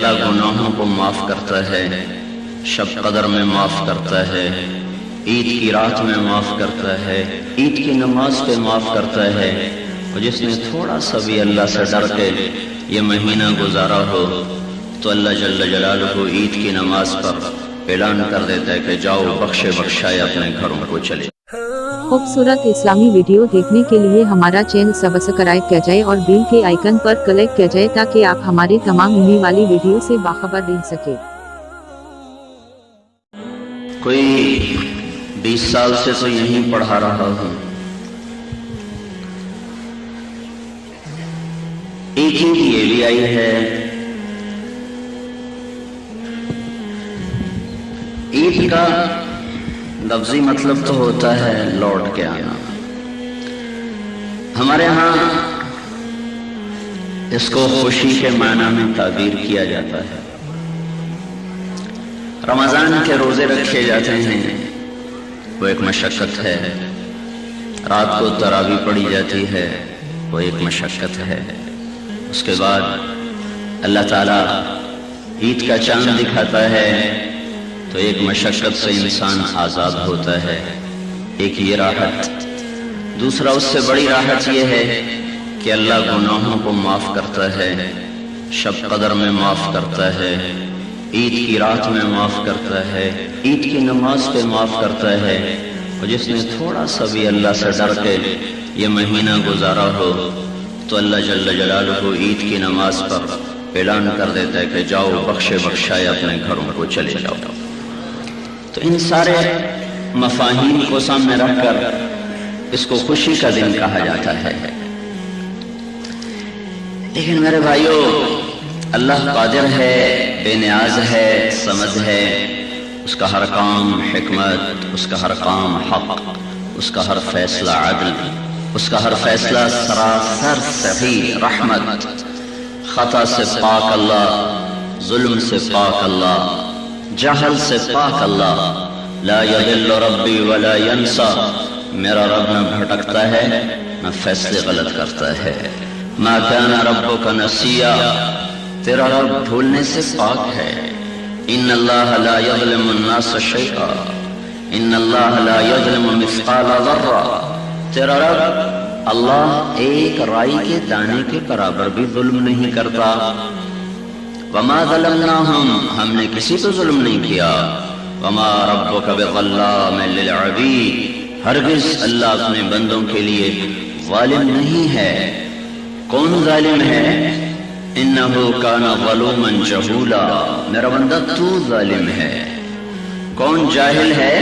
اللہ گناہوں کو معاف کرتا ہے، شب قدر میں معاف کرتا ہے، عید کی رات میں معاف کرتا ہے، عید کی نماز پہ معاف کرتا ہے۔ اور جس نے تھوڑا سا بھی اللہ سے ڈر کے یہ مہینہ گزارا ہو تو اللہ جل جلالہ عید کی نماز پر اعلان کر دیتا ہے کہ جاؤ بخشے بخشائے اپنے گھروں کو چلے۔ خوبصورت اسلامی ویڈیو دیکھنے کے لیے ہمارا چینل سبسکرائب کیا جائے اور بیل کے آئیکن پر کلک کیا جائے تاکہ آپ ہماری تمام ہونے والی ویڈیو سے باخبر رہ سکے۔ کوئی 20 سال سے تو یہیں پڑھا رہا ہوں، ایک ہی یہ بھی آئی ہے، عید کا لفظی مطلب تو ہوتا ہے لوٹ کے آنا۔ ہمارے ہاں اس کو خوشی کے معنی میں تعبیر کیا جاتا ہے۔ رمضان کے روزے رکھے جاتے ہیں، وہ ایک مشقت ہے، رات کو تراویح پڑھی جاتی ہے، وہ ایک مشقت ہے۔ اس کے بعد اللہ تعالیٰ عید کا چاند دکھاتا ہے تو ایک مشقت سے انسان آزاد ہوتا ہے، ایک یہ راحت۔ دوسرا اس سے بڑی راحت یہ ہے کہ اللہ گناہوں کو معاف کرتا ہے، شب قدر میں معاف کرتا ہے، عید کی رات میں معاف کرتا ہے، عید کی نماز پہ معاف کرتا ہے۔ اور جس نے تھوڑا سا بھی اللہ سے ڈر کے یہ مہینہ گزارا ہو تو اللہ جل جلالہ عید کی نماز پر اعلان کر دیتا ہے کہ جاؤ بخشے بخشائے اپنے گھروں کو چلے جاؤ۔ تو ان سارے مفاہیم کو سامنے رکھ کر اس کو خوشی کا دن کہا جاتا ہے۔ لیکن میرے بھائیو، اللہ قادر ہے، بے نیاز ہے، سمجھ ہے، اس کا ہر کام حکمت، اس کا ہر کام حق، اس کا ہر فیصلہ عدل، اس کا ہر فیصلہ سراسر صحیح رحمت۔ خطا سے پاک اللہ، ظلم سے پاک اللہ، جہل سے پاک اللہ۔ لا یضل ربی ولا ینسا، میرا رب نہ بھٹکتا ہے نہ فیصلے غلط کرتا ہے۔ ما کان ربک نسیا، تیرا رب بھولنے سے پاک ہے۔ ان اللہ لا یظلم الناس شیئا، ان اللہ لا یظلم مثقال ذرہ، تیرا رب اللہ ایک رائی کے دانے کے برابر بھی ظلم نہیں کرتا۔ وما ظلمناہم، ہم نے کسی پہ ظلم نہیں کیا۔ وما ربک بظلام للعبید، ہرگز اللہ اپنے بندوں کے لیے ظالم نہیں ہے۔ کون ظالم ہے؟ انہ کان ظلوما جہولا، میرا بندہ تو ظالم ہے۔ کون جاہل ہے؟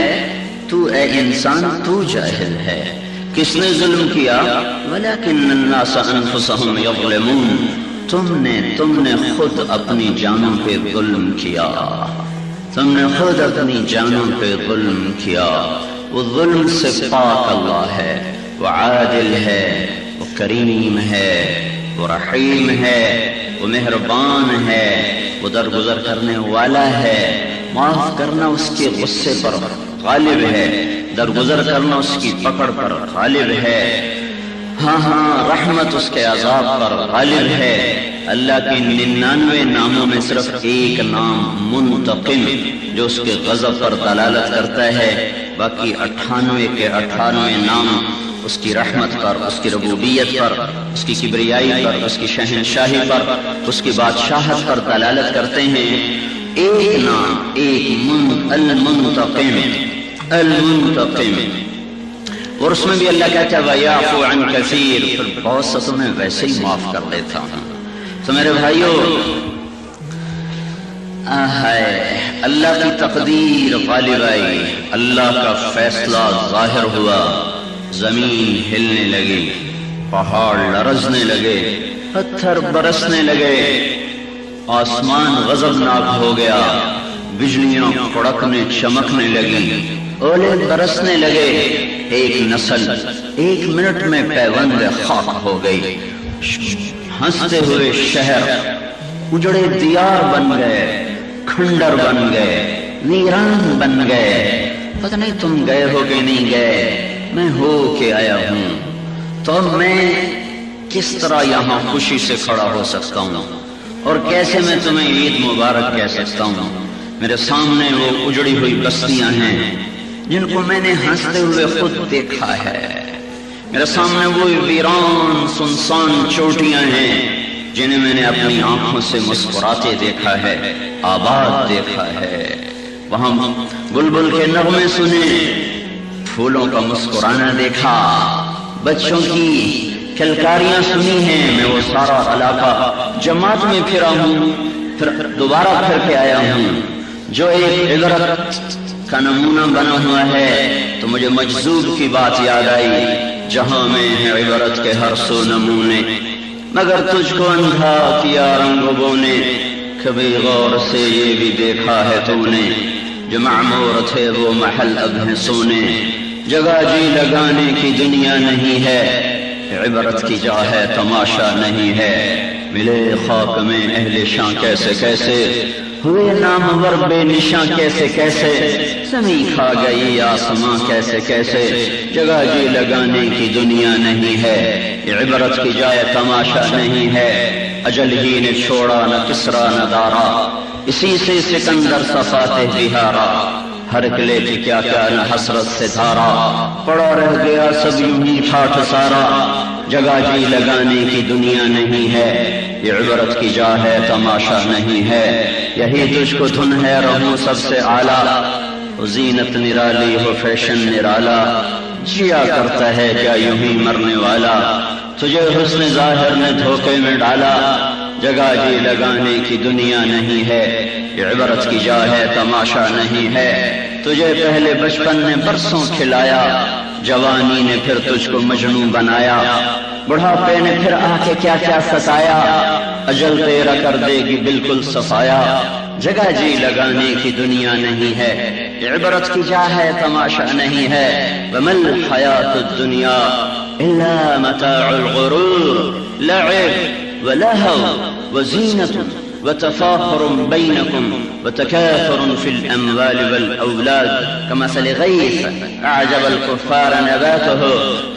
تو اے انسان، تو جاہل ہے۔ کس نے ظلم کیا؟ ولکن الناس انفسهم یظلمون، تم نے خود اپنی جانوں پہ ظلم کیا، تم نے خود اپنی جانوں پہ ظلم کیا۔ وہ ظلم سے پاک اللہ ہے، وہ عادل ہے، وہ کریم ہے، وہ رحیم ہے، وہ مہربان ہے، وہ درگزر کرنے والا ہے۔ معاف کرنا اس کے غصے پر غالب ہے، درگزر کرنا اس کی پکڑ پر غالب ہے۔ ہاں رحمت اس کے عذاب پر غالب ہے۔ اللہ کے 99 ناموں میں صرف ایک نام منتقم جو اس کے غضب پر دلالت کرتا ہے، باقی 98 کے 98 نام اس کی رحمت پر، اس کی ربوبیت پر، اس کی کبریائی پر، اس کی شہنشاہی پر، اس کی بادشاہت پر دلالت کرتے ہیں۔ ایک نام، ایک المنتقم، المنتقم۔ اور اس میں بھی اللہ کہتا ہے وَيَعْفُو عَنْ كَثِيرٍ، پھر بہت سا تو میں ویسے ہی معاف کر دیتا ہوں۔ تو میرے بھائیو، اللہ کی تقدیر غالب آئی، اللہ کا فیصلہ ظاہر ہوا، زمین ہلنے لگی، پہاڑ لرزنے لگے، پتھر برسنے لگے، آسمان غضبناک ہو گیا، بجلیاں کڑکنے چمکنے لگی، اولے برسنے لگے، ایک نسل ایک منٹ میں پیوند خاک ہو گئی، ہنستے ہوئے شہر اجڑے دیار بن گئے، کھنڈر بن گئے، ویران بن گئے۔ پتہ نہیں تم گئے ہو کہ نہیں گئے، میں ہو کے آیا ہوں۔ تو میں کس طرح یہاں خوشی سے کھڑا ہو سکتا ہوں؟ اور کیسے میں تمہیں عید مبارک کہہ سکتا ہوں؟ میرے سامنے وہ اجڑی ہوئی بستیاں ہیں جن کو میں نے ہنستے ہوئے خود دیکھا ہے، میرے سامنے وہ ویران سنسان چوٹیاں ہیں جنہیں میں نے اپنی آنکھوں سے مسکراتے دیکھا ہے، آباد دیکھا ہے۔ وہاں بلبل کے نغمے سنے، پھولوں کا مسکرانا دیکھا، بچوں کی کھلکاریاں سنی ہیں۔ میں وہ سارا علاقہ جماعت میں پھرا ہوں، پھر دوبارہ پھر کے آیا ہوں، جو ایک عبرت کا نمونہ بنا ہوا ہے۔ تو مجھے مجذوب کی بات یاد آئی، جہاں میں ہے عبرت کے ہر سو نمونے، مگر تجھ کو اندھا کیا رنگوں نے، کبھی غور سے یہ بھی دیکھا ہے تو نے، جو معمور تھے وہ محل اب ہیں سونے، جگہ جی لگانے کی دنیا نہیں ہے، عبرت کی جا ہے تماشا نہیں ہے۔ ملے خاک میں اہل شاں کیسے کیسے، ہوئے نامور بے نشاں کیسے کیسے، زمین کھا گئی آسماں کیسے کیسے، جگہ جی لگانے کی دنیا نہیں ہے، عبرت کی جائے تماشا نہیں ہے۔ اجل ہی نے چھوڑا نہ کسرا نہ دارا، اسی سے سکندر صفات بہارا، ہر قلعے کی کیا کیا نہ حسرت سے دھارا، پڑا رہ گیا سب یوں ہی ٹھاٹھ سارا، جگہ جی لگانے کی دنیا نہیں ہے، یہ عبرت کی جا ہے تماشا نہیں ہے۔ یہی تجھ کو دھن ہے رہوں سب سے اعلیٰ، زینت نرالی ہو فیشن نرالا، جیا کرتا ہے کیا یوں ہی مرنے والا، تجھے حسن ظاہر نے دھوکے میں ڈالا، جگہ جی لگانے کی دنیا نہیں ہے، یہ عبرت کی جا ہے تماشا نہیں ہے۔ تجھے پہلے بچپن نے برسوں کھلایا، جوانی نے پھر تجھ کو مجنوں بنایا، بڑھاپے نے پھر آ کے کیا کیا ستایا، اجل تیرا کر دے گی بالکل صفایا، جگہ جی لگانے کی دنیا نہیں ہے، یہ عبرت کی جا ہے تماشا نہیں ہے۔ وَمَا الْحَيَاةُ الدُّنْيَا إِلَّا مَتَاعُ الْغُرُورِ لَعِبٌ وَلَهْوٌ وَزِينَةٌ وتفاخر بينكم وتكاثر في الأموال والأولاد كمثل غيث أعجب الكفار نباته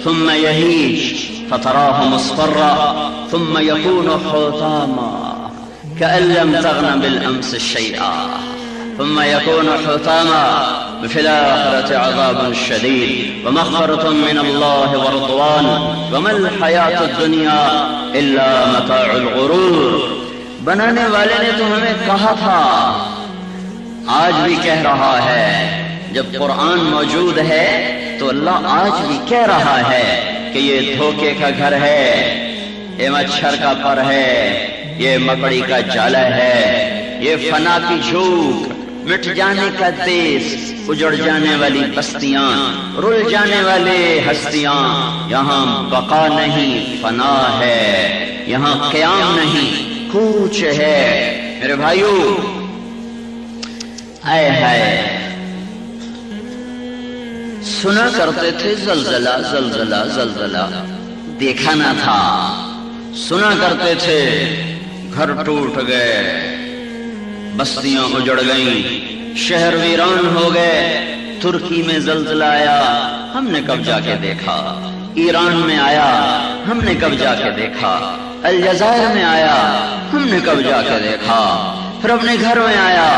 ثم يهيج فتراه مصفرا ثم يكون حطاما كأن لم تغن بالأمس شيئا ثم يكون حطاما وفي الآخرة عذاب شديد ومغفرة من الله ورضوان وما الحياة الدنيا إلا متاع الغرور۔ بنانے والے نے تو ہمیں کہا تھا، آج بھی کہہ رہا ہے، جب قرآن موجود ہے تو اللہ آج بھی کہہ رہا ہے کہ یہ دھوکے کا گھر ہے، یہ مچھر کا پر ہے، یہ مکڑی کا جالا ہے، یہ فنا کی جھوک، مٹ جانے کا دیس، اجڑ جانے والی بستیاں، رل جانے والے ہستیاں، یہاں بقا نہیں فنا ہے، یہاں قیام نہیں کوچ ہے۔ میرے بھائیو، آئے ہائے، سنا کرتے تھے زلزلہ زلزلہ زلزلہ، دیکھا نہ تھا، سنا کرتے تھے گھر ٹوٹ گئے، بستیاں اجڑ گئیں، شہر ویران ہو گئے، ترکی میں زلزلہ آیا، ہم نے کب جا کے دیکھا، ایران میں آیا، ہم نے کب جا کے دیکھا، الجزائر میں آیا، ہم نے کب جا کے دیکھا، پھر اپنے گھر میں آیا۔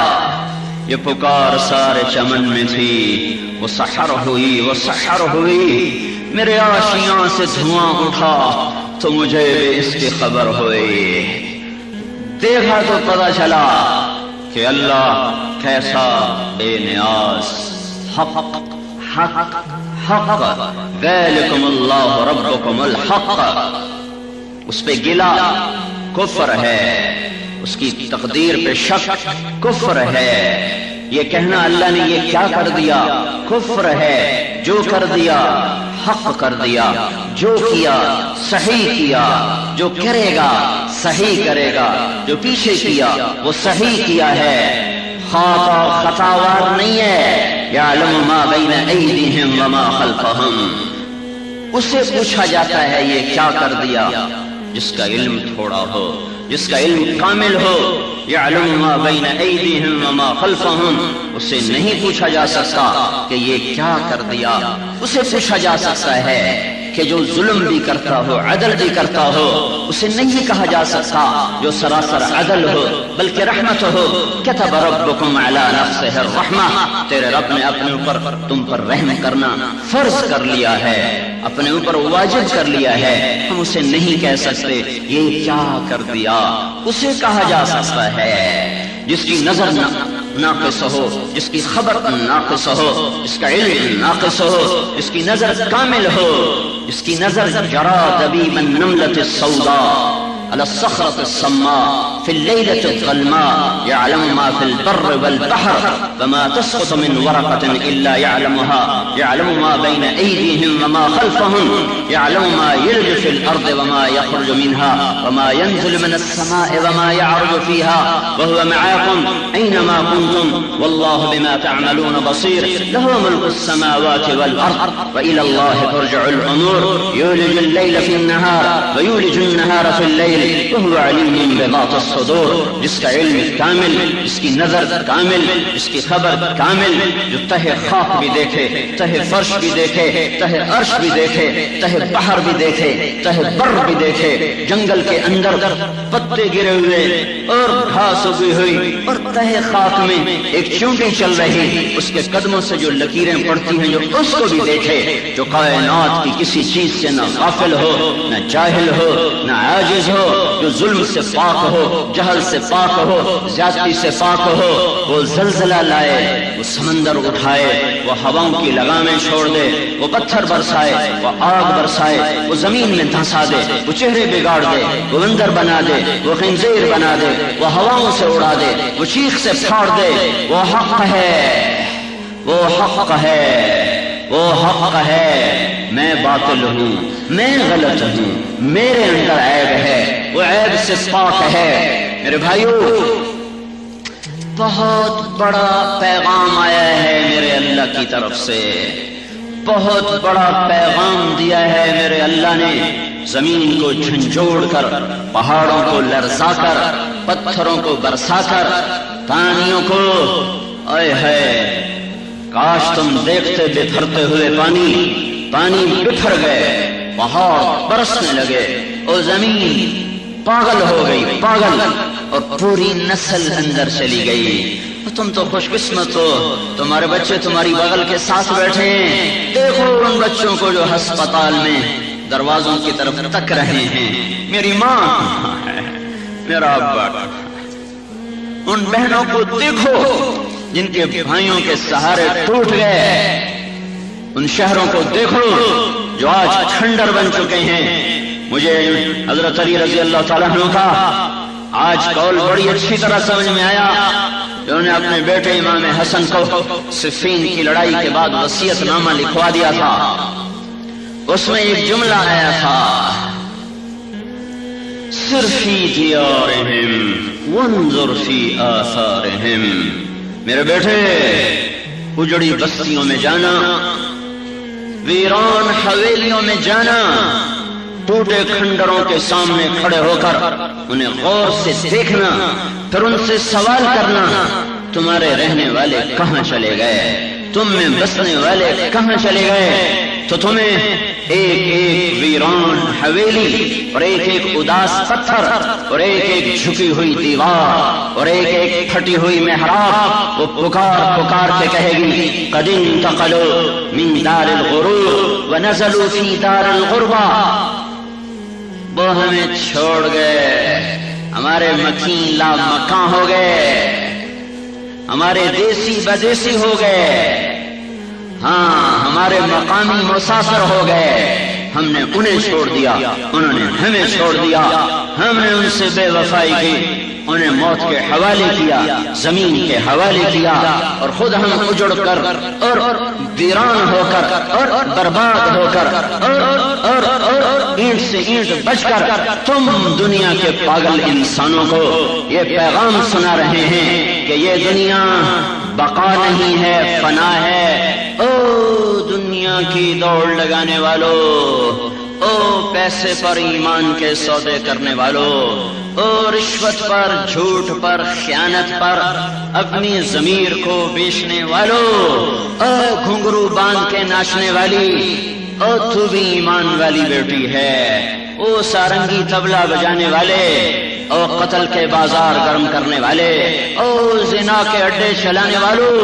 یہ پکار سارے چمن میں تھی، وہ سحر ہوئی، وہ سحر ہوئی، میرے آشیاں سے دھواں اٹھا تو مجھے بھی اس کی خبر ہوئی، دیکھا تو پتا چلا کہ اللہ کیسا بے نیاز، حق حق حق، ذالکم اللہ ربکم الحق، اس پہ گلا کفر ہے، اس کی تقدیر پہ شک کفر ہے، یہ کہنا اللہ نے یہ کیا کر دیا کفر ہے، جو کر دیا حق کر دیا، جو کیا صحیح کیا، جو کرے گا صحیح کرے گا، جو پیچھے کیا وہ صحیح کیا ہے، خطاوار نہیں ہے، یعلم ما بین ایدیہم وما خلفہم، اس سے پوچھا جاتا ہے یہ کیا کر دیا، جس کا علم تھوڑا ہو، جس کا علم کامل ہو، یعلم ما بین ایدیہم وما خلفہم، اس سے نہیں پوچھا جا سکتا کہ یہ کیا کر دیا، اسے پوچھا جا سکتا ہے کہ جو ظلم بھی کرتا ہو عدل بھی کرتا ہو اسے نہیں کہا جا سکتا جو سراسر عدل ہو بلکہ رحمت ہو۔ کتب ربکم علی نفسہ الرحمہ، تیرے رب نے اپنے اوپر تم پر رحم کرنا فرض کر لیا ہے، اپنے اوپر واجب کر لیا ہے۔ ہم اسے نہیں کہہ سکتے یہ کیا کر دیا، اسے کہا جا سکتا ہے جس کی نظر ناقص ہو، جس کی خبر ناقص ہو، جس کا علم ناقص ہو، جس کی نظر کامل ہو، جس کی نظر جرى دبيب النملة السوداء على الصخرة الصماء في الليلة الظلماء يعلم ما في البر والبحر وما تسقط من ورقة إلا يعلمها، يعلم ما بين أيديهم وما خلفهم، يعلم ما يلج في الأرض وما يخرج منها وما ينزل من السماء وما يعرج فيها وهو معاكم أينما كنتم والله بما تعملون بصير، له ملك السماوات والأرض وإلى الله ترجع الأمور، يولج الليل في النهار ويولج النهار في الليل وهو عليم بذات الصدور، جس کا علم کامل، جس کی نظر کامل، جس کی خبر کامل، جو تہ خاک بھی دیکھے، تہ فرش بھی دیکھے، تہ عرش بھی دیکھے، تہ بحر بھی دیکھے، تہ بر بھی دیکھے، جنگل کے اندر پتے گرے ہوئے اور گھاس اگی ہوئی اور تہ خاک میں ایک چونٹی چل رہی، اس کے قدموں سے جو لکیریں پڑتی ہیں جو اس کو بھی دیکھے، جو کائنات کی کسی چیز سے نہ غافل ہو، نہ جاہل ہو، نہ عاجز ہو، جو ظلم سے پاک ہو، جہل سے پاک ہو، زیادتی سے پاک ہو، وہ زلزلہ لائے، وہ سمندر اٹھائے، وہ ہواؤں کی لگامیں چھوڑ دے، وہ پتھر برسائے، وہ آگ برسائے، وہ زمین میں دھنسا دے، وہ چہرے بگاڑ دے، وہ بندر بنا دے، وہ خنزیر بنا دے، وہ ہواؤں سے اڑا دے، وہ چیخ سے پھاڑ دے، وہ حق ہے، وہ حق ہے، وہ حق ہے، میں باطل ہوں، میں غلط ہوں، میرے اندر عیب ہے، وہ عیب سے پاک ہے۔ میرے بھائیو، بہت بڑا پیغام آیا ہے میرے اللہ کی طرف سے، بہت بڑا پیغام دیا ہے میرے اللہ نے، زمین کو جھنجھوڑ کر، پہاڑوں کو لرزا کر، پتھروں کو برسا کر، پانیوں کو، اے ہے کاش تم دیکھتے بکھرتے ہوئے پانی بکھر گئے، پہاڑ برسنے لگے اور زمین پاگل ہو گئی، پاگل، اور پوری نسل اندر چلی گئی۔ تم تو خوش قسمت ہو، تمہارے بچے تمہاری بغل کے ساتھ بیٹھے ہیں، دیکھو ان بچوں کو جو ہسپتال میں دروازوں کی طرف تک رہے ہیں، میری ماں ہے، میرا ابا، ان بہنوں کو دیکھو جن کے بھائیوں کے سہارے ٹوٹ گئے، ان شہروں کو دیکھو جو آج کھنڈر بن چکے ہیں۔ مجھے حضرت علی رضی اللہ تعالیٰ عنہ کا آج قول بڑی اچھی طرح سمجھ میں آیا، انہوں نے اپنے بیٹے امام حسن کو صفین کی لڑائی کے بعد وصیت نامہ لکھوا دیا تھا، اس میں ایک جملہ آیا تھا، سر فی دیارہم وانظر فی آثارہم، میرے بیٹے اجڑی بستیوں میں جانا، ویران حویلیوں میں جانا، ٹوٹے کھنڈروں کے سامنے کھڑے ہو کر انہیں غور سے دیکھنا، پھر ان سے سوال کرنا، تمہارے رہنے والے کہاں چلے گئے، تم میں بسنے والے کہاں چلے گئے؟ تو تمہیں ایک ایک ویران حویلی اور ایک ایک اداس پتھر اور ایک ایک جھکی ہوئی دیوار اور ایک ایک پھٹی ہوئی محراب وہ پکار پکار کے کہے گی، قد انتقلوا من دار الغرور ونزلوا فی دار الغربہ، وہ ہمیں چھوڑ گئے، ہمارے مکین لا مکاں ہو گئے، ہمارے دیسی بدیسی ہو گئے، ہاں ہمارے مقامی مسافر ہو گئے، ہم نے انہیں چھوڑ دیا، انہوں نے ہمیں چھوڑ دیا، ہم نے ان سے بے وفائی کی، انہیں موت کے حوالے کیا، زمین کے حوالے کیا، اور خود ہم اجڑ کر اور ویران ہو کر اور برباد ہو کر اور اینٹ سے اینٹ بچ کر تم دنیا کے پاگل انسانوں کو یہ پیغام سنا رہے ہیں کہ یہ دنیا بقا نہیں ہے، فنا ہے۔ او دنیا کی دوڑ لگانے والو، او پیسے پر ایمان کے سودے کرنے والو، او رشوت پر، جھوٹ پر، خیانت پر اپنی ضمیر کو بیچنے والو، او گھنگرو باندھ کے ناچنے والی، اور تو بھی ایمان والی بیٹی ہے، او سارنگی طبلہ بجانے والے، او قتل کے بازار گرم کرنے والے، او زنا کے اڈے چلانے والوں،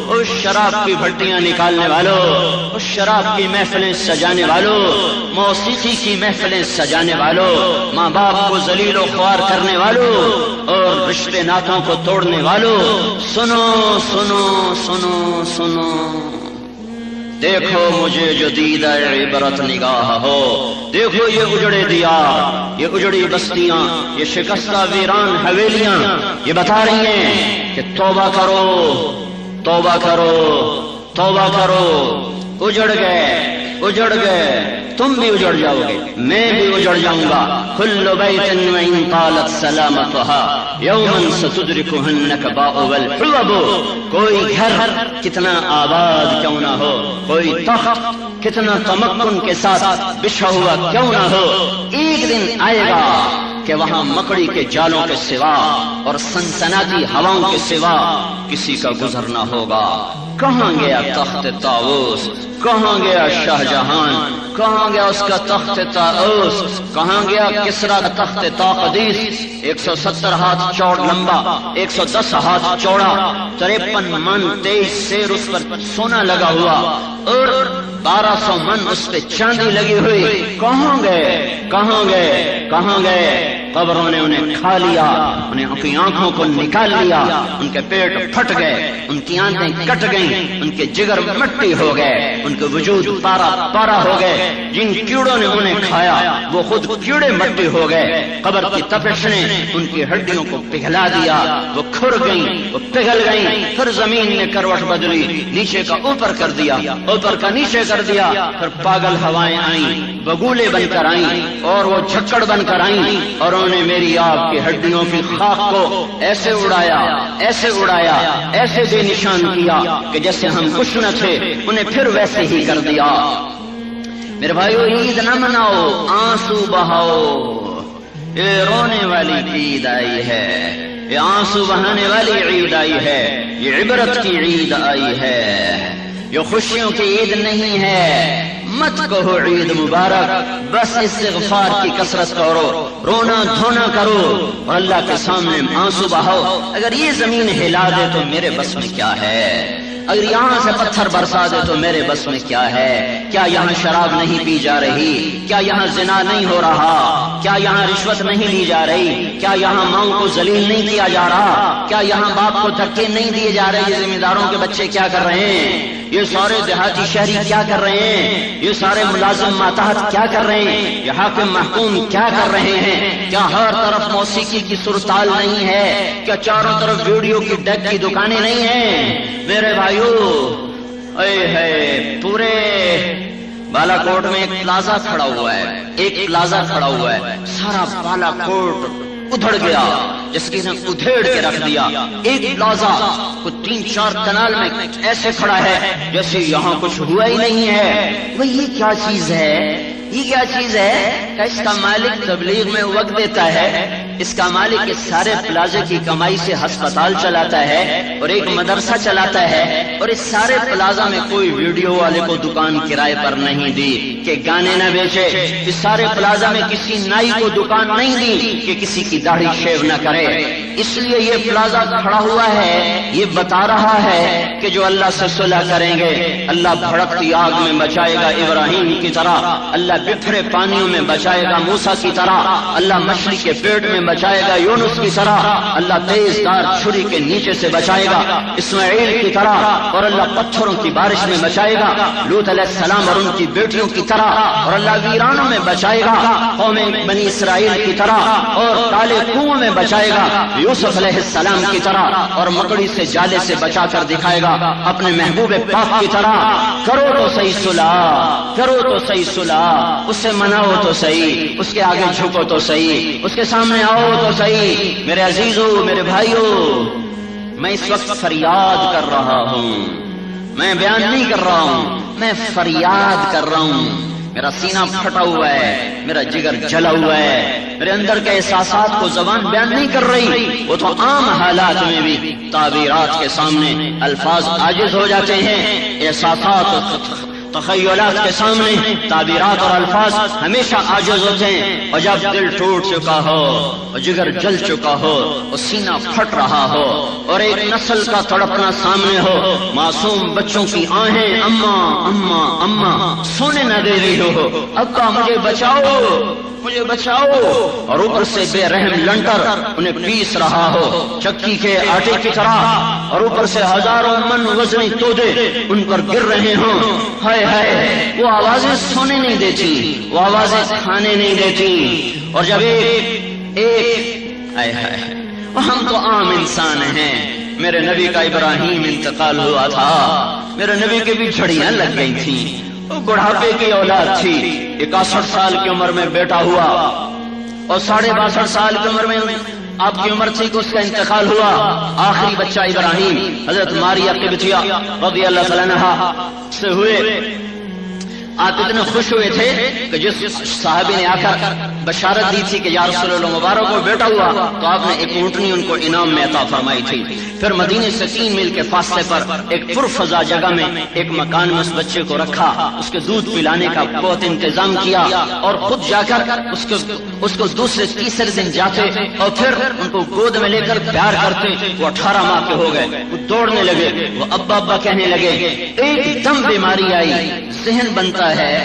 او شراب کی بھٹیاں نکالنے والوں، او شراب کی محفلیں سجانے والوں، موسیقی کی محفلیں سجانے والوں، ماں باپ کو ذلیل و خوار کرنے والوں اور رشتے ناتوں کو توڑنے والوں، سنو سنو سنو سنو، دیکھو مجھے جو دیدہ عبرت نگاہ ہو، دیکھو یہ اجڑے دیار، یہ اجڑی بستیاں، یہ شکستہ ویران حویلیاں، یہ بتا رہی ہیں کہ توبہ کرو، توبہ کرو، توبہ کرو، اجڑ گئے، اجڑ گئے، تم بھی اجڑ جاؤ گے، میں بھی اجڑ جاؤں گا۔ کل بیت وإن طالت سلامتها یوما ستدرکها النکباء والحوب، کوئی گھر کتنا آباد کیوں نہ ہو، کوئی تخت کتنا تمکن کے ساتھ بچھا ہوا کیوں نہ ہو، ایک دن آئے گا کہ وہاں مکڑی کے جالوں کے سوا اور سنسناتی ہواؤں کے سوا کسی کا گزر نہ ہوگا۔ کہاں گیا تخت طاؤس، کہاں گیا شاہ جہان، کہاں گیا اس کا تخت طاؤس، کہاں گیا کسریٰ کا تخت طاقدیس، 170 ہاتھ چوڑ لمبا، 110 ہاتھ چوڑا، 53 من 23 سیر اس پر سونا لگا ہوا اور 1200 من اس پہ چاندی لگی ہوئی، کہاں گئے، کہاں گئے، کہاں گئے؟ قبروں نے انہیں کھا لیا، انہیں ان کی آنکھوں کو نکال لیا، ان کے پیٹ پھٹ گئے، ان کی آنکھیں کٹ گئیں، ان کے جگر مٹی ہو گئے، ان کے وجود پارا پارا ہو گئے، جن کیڑوں نے انہیں کھایا وہ خود کیڑے مٹی ہو گئے، قبر کی تپش نے ان کی ہڈیوں کو پگھلا دیا، وہ کھر گئیں، وہ پگھل گئیں، پھر زمین نے کروٹ بدلی، نیچے کا اوپر کر دیا، اوپر کا نیچے کر دیا، پھر پاگل ہوائیں آئیں، بگولے بن کر آئیں اور وہ جھکڑ بن کر آئیں اور انہوں نے میری آپ کی ہڈیوں کی خاک کو ایسے اڑایا، ایسے اڑایا، ایسے بے نشان کیا کہ جیسے ہم کچھ نہ تھے، انہیں پھر ویسے ہی کر دیا۔ میرے بھائیو، عید نہ مناؤ، آنسو بہاؤ، یہ رونے والی عید آئی ہے، یہ آنسو بہانے والی عید آئی ہے، یہ عبرت کی عید آئی ہے، یہ خوشیوں کی عید نہیں ہے۔ مت کہو عید مبارک، بس استغفار کی کثرت کرو، رونا دھونا کرو اور اللہ کے سامنے آنسو بہاؤ۔ اگر یہ زمین ہلا دے تو میرے بس میں کیا ہے، اگر یہاں سے پتھر برسا دے تو میرے بس میں کیا ہے؟ کیا یہاں شراب نہیں پی جا رہی؟ کیا یہاں زنا نہیں ہو رہا؟ کیا یہاں رشوت نہیں لی جا رہی؟ کیا یہاں ماؤں کو ذلیل نہیں کیا جا رہا؟ کیا یہاں باپ کو دھکے نہیں دیے جا رہے؟ ذمہ داروں کے بچے کیا کر رہے ہیں؟ یہ سارے دیہاتی شہری کیا کر رہے ہیں؟ یہ سارے ملازم ماتحت کیا کر رہے ہیں؟ یہ حاکم محکوم کیا کر رہے ہیں؟ کیا ہر طرف موسیقی کی سرتال نہیں ہے؟ کیا چاروں طرف ویڈیو کی ڈیک کی دکانیں نہیں ہیں؟ میرے بھائیو، اے ہے پورے بالا کوٹ میں ایک پلازا کھڑا ہوا ہے، ایک پلازا کھڑا ہوا ہے، سارا بالا کوٹ ادھڑ گیا، جس کی نے ادھیڑ کے رکھ دیا۔ ایک پلازا کو 3-4 کنال میں ایسے کھڑا ہے جیسے یہاں کچھ ہوا ہی نہیں ہے۔ وہ یہ کیا چیز ہے؟ یہ کیا چیز ہے کہ اس کا مالک تبلیغ میں وقت دیتا ہے، اس کا مالک اس سارے پلازے کی کمائی سے ہسپتال چلاتا ہے اور ایک مدرسہ چلاتا ہے، اور اس سارے پلازا میں کوئی ویڈیو والے کو دکان کرائے پر نہیں دی کہ گانے نہ بیچے، اس سارے پلازا میں کسی نائی کو دکان نہیں دی کہ کسی کی داڑھی شیو نہ کرے۔ اس لیے یہ پلازا کھڑا ہوا ہے، یہ بتا رہا ہے کہ جو اللہ سے صلح کریں گے اللہ بھڑکتی آگ میں بچائے گا ابراہیم کی طرح، اللہ بکھرے پانیوں میں بچائے گا موسیٰ کی طرح، اللہ مچھلی کے پیٹ میں بچائے گا یونس کی طرح، اللہ تیز دار چھری کے نیچے سے بچائے گا اسماعیل کی طرح، اور اللہ پتھروں کی بارش میں بچائے گا لوط علیہ السلام اور ان کی بیٹیوں کی طرح، اور اللہ ویرانوں میں بچائے گا قوم بنی اسرائیل کی طرح، اور کالے کنویں میں بچائے گا یوسف علیہ السلام کی طرح، اور مکڑی سے جالے سے بچا کر دکھائے گا اپنے محبوب پاک کی طرح۔ کرو تو صحیح صلح، کرو تو صحیح صلح، اس سے مناؤ تو صحیح، اس کے آگے جھکو تو صحیح، اس کے سامنے آؤ تو صحیح۔ میرے عزیزو، میرے بھائیو، میں اس وقت فریاد کر رہا ہوں، میں بیان نہیں کر رہا ہوں، میں فریاد کر رہا ہوں۔ میرا سینہ پھٹا ہوا ہے، میرا جگر جلا ہوا ہے، میرے اندر کے احساسات کو زبان بیان نہیں کر رہی، وہ تو عام حالات میں بھی تعبیرات کے سامنے الفاظ عاجز ہو جاتے ہیں، احساسات تخیلات کے سامنے تعبیرات اور الفاظ ہمیشہ عاجز ہوتے ہیں، اور جب دل ٹوٹ چکا ہو اور جگر جل چکا ہو اور سینہ پھٹ رہا ہو اور ایک نسل کا تڑپنا سامنے ہو، معصوم بچوں کی آہیں اماں اماں اماں سونے نہ دے رہی ہو، ابا مجھے بچاؤ مجھے بچاؤ، اور اوپر سے بے رحم لنٹر انہیں پیس رہا ہو چکی کے آٹے کی طرح، اور اوپر سے ہزاروں من وزنی تودے ان پر گر رہے ہوں، ہائے ہائے وہ آوازیں سونے نہیں دیتی، وہ آوازیں کھانے نہیں دیتی، اور جب ایک ہائے ہائے ہم تو عام انسان ہیں، میرے نبی کا ابراہیم انتقال ہوا تھا، میرے نبی کے بھی جھڑیاں لگ گئی تھیں، وہ بڑھاپے کی اولاد تھی، 61 سال کی عمر میں بیٹا ہوا اور 62.5 سال کی عمر میں آپ کی عمر تھی کہ اس کا انتقال ہوا، آخری بچہ ابراہیم حضرت ماریہ قبطیہ رضی اللہ تعالیٰ عنہا سے ہوئے۔ آپ اتنے خوش ہوئے تھے کہ جس صحابی نے آ کر بشارت دی تھی کہ یا رسول اللہ مبارک کو بیٹا ہوا، تو آپ نے ایک اونٹنی ان کو انعام میں عطا فرمائی تھی۔ پھر مدینے سے 3 میل کے فاصلے پر ایک پرفضا جگہ میں ایک مکان میں اس بچے کو رکھا، اس کے دودھ پلانے کا بہت انتظام کیا، اور خود جا کر اس کو دوسرے تیسرے دن جاتے اور پھر ان کو گود میں لے کر پیار کرتے۔ وہ 18 ماہ کے ہو گئے، وہ دوڑنے لگے، وہ ابا ابا کہنے لگے، ایک دم بیماری آئی، ذہن بنتا ہے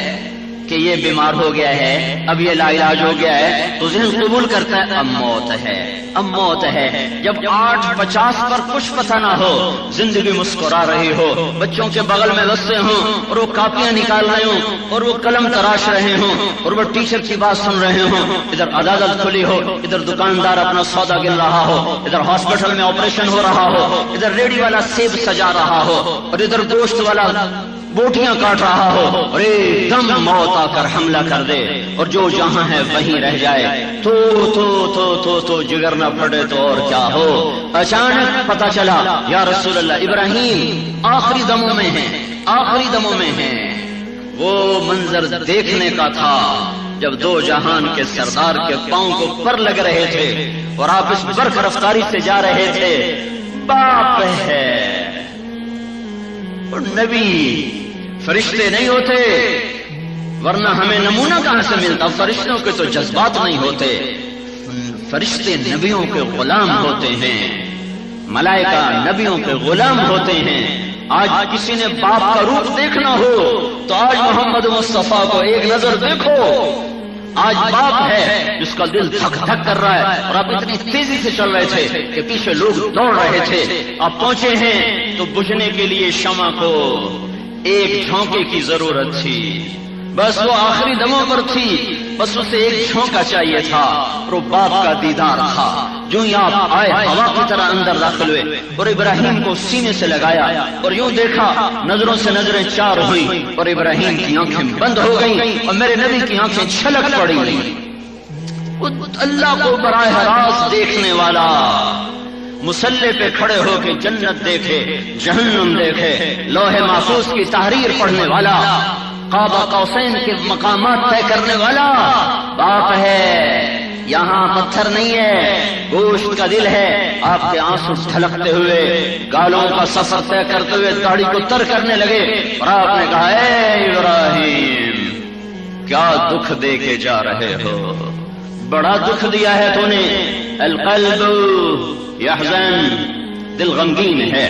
کہ یہ بیمار ہو گیا ہے، اب یہ لا علاج ہو گیا ہے، تو ذہن قبول کرتا ہے اب موت ہے، اب موت ہے۔ جب 8:50 پر کچھ پتہ نہ ہو، زندگی مسکرا رہی ہو، بچوں کے بغل میں بستے ہوں اور وہ کاپیاں نکال رہے ہوں اور وہ قلم تراش رہے ہوں اور وہ ٹیچر کی بات سن رہے ہوں، ادھر عدالت کھلی ہو، ادھر دکاندار اپنا سودا گن رہا ہو، ادھر ہاسپٹل میں آپریشن ہو رہا ہو، ادھر ریڑھی والا سیب سجا رہا ہو اور ادھر گوشت والا بوٹیاں کاٹ رہا ہو، اور ایک دم موت آ کر حملہ کر دے اور جو جہاں ہے وہیں رہ جائے، تو جگر نہ پھٹے تو اور کیا ہو۔ اچانک پتہ چلا یا رسول اللہ ابراہیم آخری دموں میں ہیں، آخری دموں میں ہیں۔ وہ منظر دیکھنے کا تھا جب 2 جہان کے سردار کے پاؤں کو پر لگ رہے تھے اور آپ اس برق رفتاری سے جا رہے تھے۔ باپ ہے اور نبی، فرشتے نہیں ہوتے ورنہ ہمیں نمونہ کہاں سے ملتا؟ فرشتوں کے تو جذبات نہیں ہوتے، فرشتے نبیوں کے غلام ہوتے ہیں، ملائکہ نبیوں کے غلام ہوتے ہیں۔ آج کسی نے باپ کا روپ دیکھنا ہو تو آج محمد مصطفیٰ کو ایک نظر دیکھو۔ آج باپ ہے جس کا دل دھک دھک کر رہا ہے، اور آپ اتنی تیزی سے چل رہے تھے کہ پیچھے لوگ دوڑ رہے تھے، آپ پہنچے ہیں تو بجھنے کے لیے شمع کو ایک جھونکے کی ضرورت تھی، بس وہ آخری دموں پر تھی، بس اسے ایک جھونکا چاہیے تھا، اور وہ باپ کا دیدار تھا۔ جو ہی آپ آئے ہوا کی طرح اندر داخل ہوئے اور ابراہیم کو سینے سے لگایا اور یوں دیکھا، نظروں سے نظریں چار ہوئی اور ابراہیم کی آنکھیں بند ہو گئیں اور میرے نبی کی آنکھیں چھلک پڑی۔ اللہ کو براہ راست دیکھنے والا، مسلح پہ کھڑے ہو کے جنت دیکھے، جہنم دیکھے، لوح محفوظ کی تحریر پڑھنے والا، قاب قوسین کے مقامات طے کرنے والا باپ ہے۔ یہاں پتھر نہیں ہے، گوشت کا دل ہے۔ آپ کے آنسو ڈھلکتے ہوئے، گالوں کا سفر طے کرتے ہوئے داڑھی کو تر کرنے لگے اور آپ نے کہا، اے ابراہیم کیا دکھ دے کے جا رہے ہو؟ بڑا دکھ دیا ہے تو نے۔ القلب یحزن، دل غمگین ہے،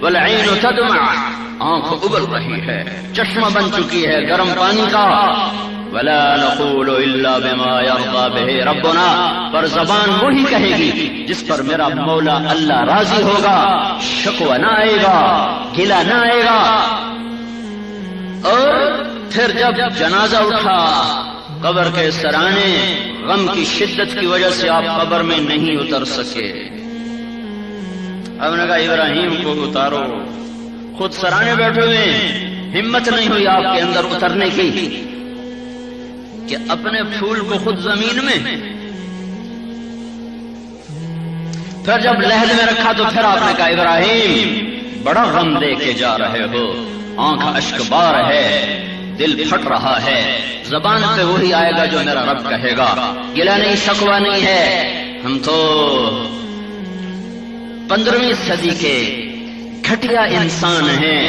والعین تدمع، آنکھ ابل رہی ہے، چشمہ بن چکی ہے گرم پانی کا۔ ولا نقول الا بما يرضى به ربنا، پر زبان وہی کہے گی جس پر میرا مولا اللہ راضی ہوگا، شکوہ نہ آئے گا، گلہ نہ آئے گا۔ اور پھر جب جنازہ اٹھا قبر کے سرانے، غم کی شدت کی وجہ سے آپ قبر میں نہیں اتر سکے۔ اب نے کہا ابراہیم کو اتارو، خود سرانے بیٹھے ہوئے، ہمت نہیں ہوئی آپ کے اندر اترنے کی کہ اپنے پھول کو خود زمین میں۔ پھر جب لحد میں رکھا تو پھر آپ نے کہا ابراہیم بڑا غم دے کے جا رہے ہو، آنکھ اشک بار ہے، دل پھٹ رہا ہے، زبان پہ وہی آئے گا جو میرا رب کہے گا، گلہ نہیں شکوہ نہیں ہے۔ ہم تو 15ویں صدی کے گھٹیا انسان ہیں،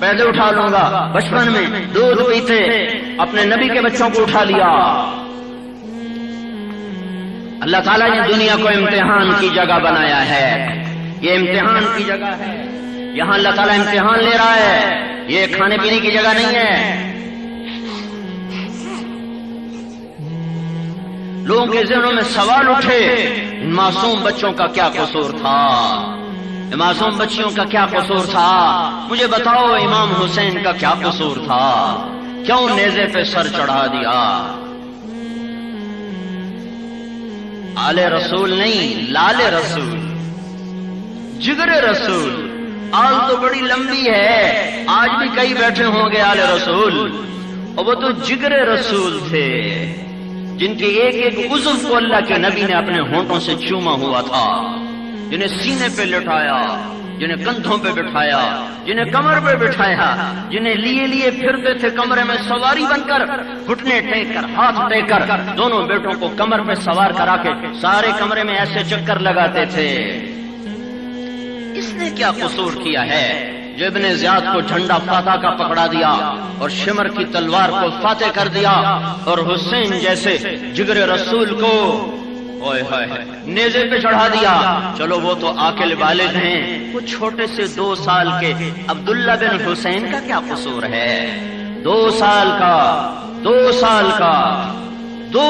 پیدے اٹھا لوں گا۔ بچپن میں دودھ پیتے اپنے نبی کے بچوں کو اٹھا لیا۔ اللہ تعالیٰ نے دنیا کو امتحان کی جگہ بنایا ہے، یہ امتحان کی جگہ ہے، یہاں اللہ تعالیٰ امتحان لے رہا ہے، یہ کھانے پینے کی جگہ نہیں ہے۔ لوگوں کے ذہنوں میں سوال اٹھے، ان معصوم بچوں کا کیا قصور تھا، ان معصوم بچیوں کا کیا قصور تھا؟ مجھے بتاؤ امام حسین کا کیا قصور تھا؟ کیوں نیزے پہ سر چڑھا دیا؟ آل رسول نہیں، لال رسول، جگر رسول۔ آل تو بڑی لمبی ہے، آج بھی کئی بیٹھے ہوں گے آل رسول، اور وہ تو جگر رسول تھے جن کے ایک ایک عضو کو اللہ کے نبی نے اپنے ہونٹوں سے چوما ہوا تھا، جنہیں سینے پہ لٹایا، جنہیں کندھوں پہ بٹھایا، جنہیں کمر پہ بٹھایا، جنہیں لیے لیے پھرتے تھے کمرے میں سواری بن کر، گھٹنے ٹیک کر، ہاتھ ٹیک کر، دونوں بیٹوں کو کمر پہ سوار کرا کے سارے کمرے میں ایسے چکر لگاتے تھے۔ اس نے کیا قصور کیا ہے جو ابن زیاد کو جھنڈا فاتح کا پکڑا دیا اور شمر کی تلوار کو فاتح کر دیا، اور حسین جیسے جگر رسول کو نیزے پہ چڑھا دیا؟ چلو وہ تو عاقل بالغ ہیں، وہ چھوٹے سے 2 سال کے عبداللہ بن حسین کا کیا قصور ہے؟ 2 سال کا 2 سال کا 2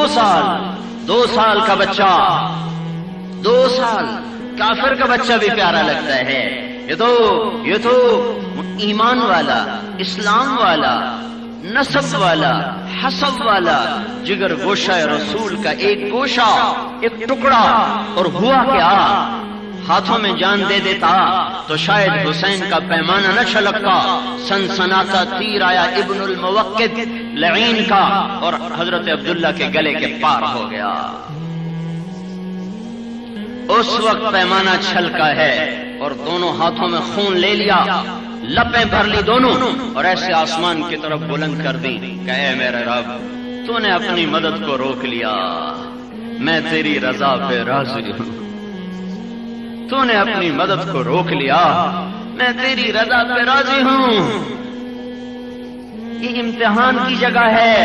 سال کا بچہ، 2 سال کافر کا بچہ بھی پیارا لگتا ہے۔ یہ تو ایمان والا، اسلام والا، نسب والا، حسب والا جگر گوشہ رسول کا ایک گوشہ، ایک ٹکڑا، اور ہوا کیا؟ ہاتھوں میں جان دے دیتا تو شاید حسین کا پیمانہ نہ چھلکتا، سنسناتا تیر آیا ابن الموقد لعین کا اور حضرت عبداللہ کے گلے کے پار ہو گیا۔ اس وقت پیمانہ چھلکا ہے اور دونوں ہاتھوں میں خون لے لیا، لپیں بھر لی دونوں، اور ایسے آسمان کی طرف بلند کر دی کہ اے میرے رب، تو نے اپنی مدد کو روک لیا، میں تیری رضا پہ راضی ہوں۔ تو نے اپنی مدد کو روک لیا، میں تیری رضا پہ راضی ہوں۔ یہ امتحان کی جگہ ہے،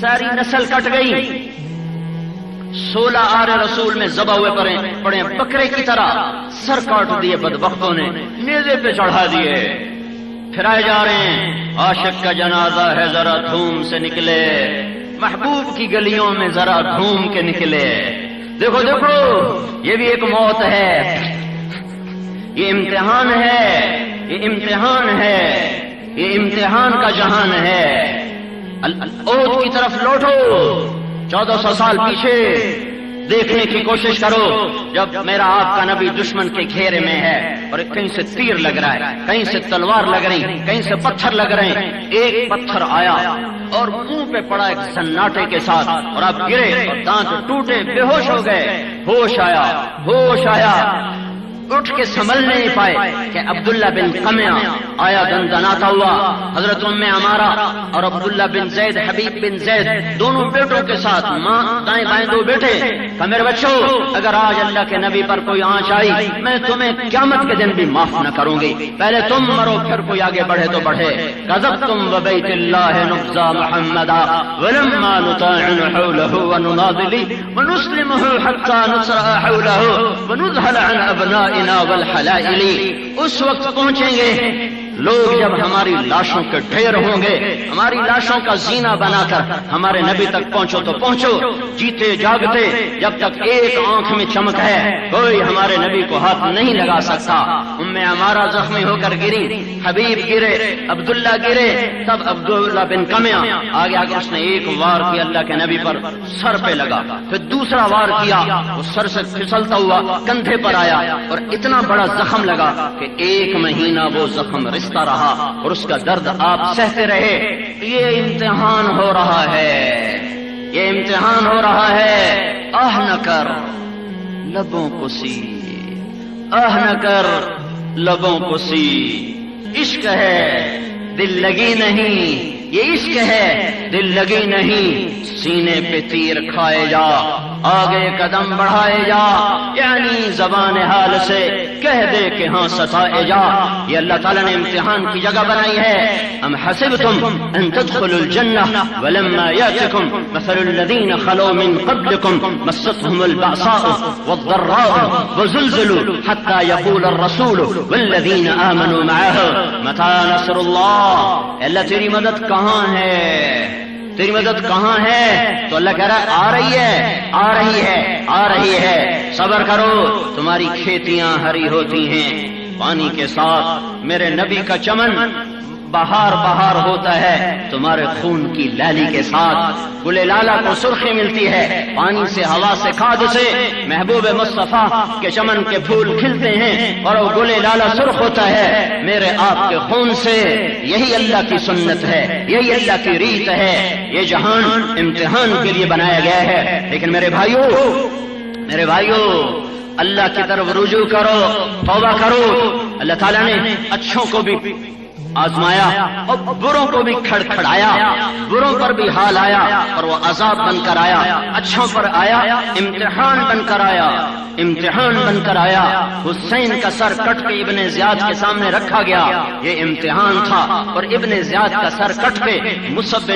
ساری نسل کٹ گئی۔ 16 آل رسول میں ذبح ہوئے پڑے بکرے کی طرح، سر کاٹ دیے بدبختوں نے، نیزے پہ چڑھا دیے، پھرائے جا رہے ہیں۔ عاشق کا جنازہ ہے ذرا دھوم سے نکلے، محبوب کی گلیوں میں ذرا دھوم کے نکلے۔ دیکھو دیکھو، یہ بھی ایک موت ہے، یہ امتحان ہے، یہ امتحان ہے، یہ امتحان کا جہان ہے۔ احد کی طرف لوٹو، 1400 سال پیچھے دیکھنے کی کوشش کرو، جب میرا آپ کا نبی دشمن کے گھیرے میں ہے اور کہیں سے تیر لگ رہا ہے، کہیں سے تلوار لگ رہی، کہیں سے پتھر لگ رہے ہیں۔ ایک پتھر آیا اور منہ پہ پڑا ایک سناٹے کے ساتھ، اور آپ گرے اور دانت ٹوٹے، بے ہوش ہو گئے۔ ہوش آیا، اٹھ کے سنبھل نہیں پائے کہ عبداللہ بن قمیہ آیا دندناتا ہوا، حضرت ام عمارہ اور عبداللہ بن زید، حبیب بن زید، دونوں بیٹوں کے ساتھ، ماں دائیں بائیں 2 بیٹے، کہ میرے بچوں اگر آج اللہ کے نبی پر کوئی آنچ آئی، میں تمہیں قیامت کے دن بھی معاف نہ کروں گی، پہلے تم مرو پھر کوئی آگے بڑھے تو بڑھے۔ کذبتم وبیت اللہ نبذا محمدا ولما نطاعن حولہ ونناضلی ونسلمہ حتی نسرع حولہ ونذہل عن ابناء والحلائلی۔ اس وقت پہنچیں گے لوگ جب ہماری لاشوں کے ڈھیر ہوں گے، ہماری لاشوں کا زینہ بنا کر ہمارے نبی تک پہنچو تو پہنچو، جیتے جاگتے جب تک ایک آنکھ میں چمک ہے کوئی ہمارے نبی کو ہاتھ نہیں لگا سکتا۔ ام عمارہ زخمی ہو کر گری، حبیب گرے، عبداللہ گرے، تب عبداللہ بن قمیہ آگے اس نے ایک وار کیا اللہ کے نبی پر، سر پہ لگا، پھر دوسرا وار کیا، وہ سر سے پھسلتا ہوا کندھے پر آیا اور اتنا بڑا زخم لگا کہ 1 مہینہ وہ زخم رستا رہا اور اس کا درد آپ سہتے رہے۔ یہ امتحان ہو رہا ہے، یہ امتحان ہو رہا ہے۔ آہ نہ کر لبوں کو سی، آہ نہ کر لبوں کو سی، عشق ہے دل لگی نہیں، یہ عشق ہے دل لگی نہیں، سینے پہ تیر کھائے جا آگے قدم بڑھائے جا، یعنی زبان حال سے کہہ دے کہ ہاں ستائے جا۔ یہ اللہ تعالیٰ نے امتحان کی جگہ بنائی ہے۔ ام حسبتم ان تدخلوا الجنہ ولما یاتکم مثل الذین خلوا من قبلکم مستهم البأساء والضراء وزلزلوا حتى يقول الرسول والذین آمنوا معه متى نصر اللہ۔ اللہ تیری مدد کہاں ہے؟ تیری مدد کہاں ہے؟ تو اللہ کہہ رہا ہے آ رہی ہے، آ رہی ہے، آ رہی ہے۔ صبر کرو، تمہاری کھیتیاں ہری ہوتی ہیں پانی کے ساتھ، میرے نبی کا چمن بہار بہار ہوتا ہے تمہارے خون کی لالی کے ساتھ۔ گل لالا کو سرخی ملتی ہے پانی سے، ہوا سے، کھاد سے۔ محبوب مصطفیٰ کے چمن کے پھول کھلتے ہیں اور وہ گل لالا سرخ ہوتا ہے میرے آپ کے خون سے۔ یہی اللہ کی سنت ہے، یہی اللہ کی ریت ہے۔ یہ جہان امتحان کے لیے بنایا گیا ہے، لیکن میرے بھائیو اللہ کی طرف رجوع کرو، توبہ کرو۔ اللہ تعالیٰ نے اچھوں کو بھی آزمایا اور بروں کو بھی کھڑکھڑایا، بروں پر بھی حال آیا اور وہ عذاب بن کر آیا، اچھوں پر آیا امتحان بن کر آیا، امتحان بن کر آیا۔ حسین کا سر کٹ کے ابن زیاد کے سامنے رکھا گیا، یہ امتحان تھا، اور ابن زیاد کا سر کٹ کے مصعب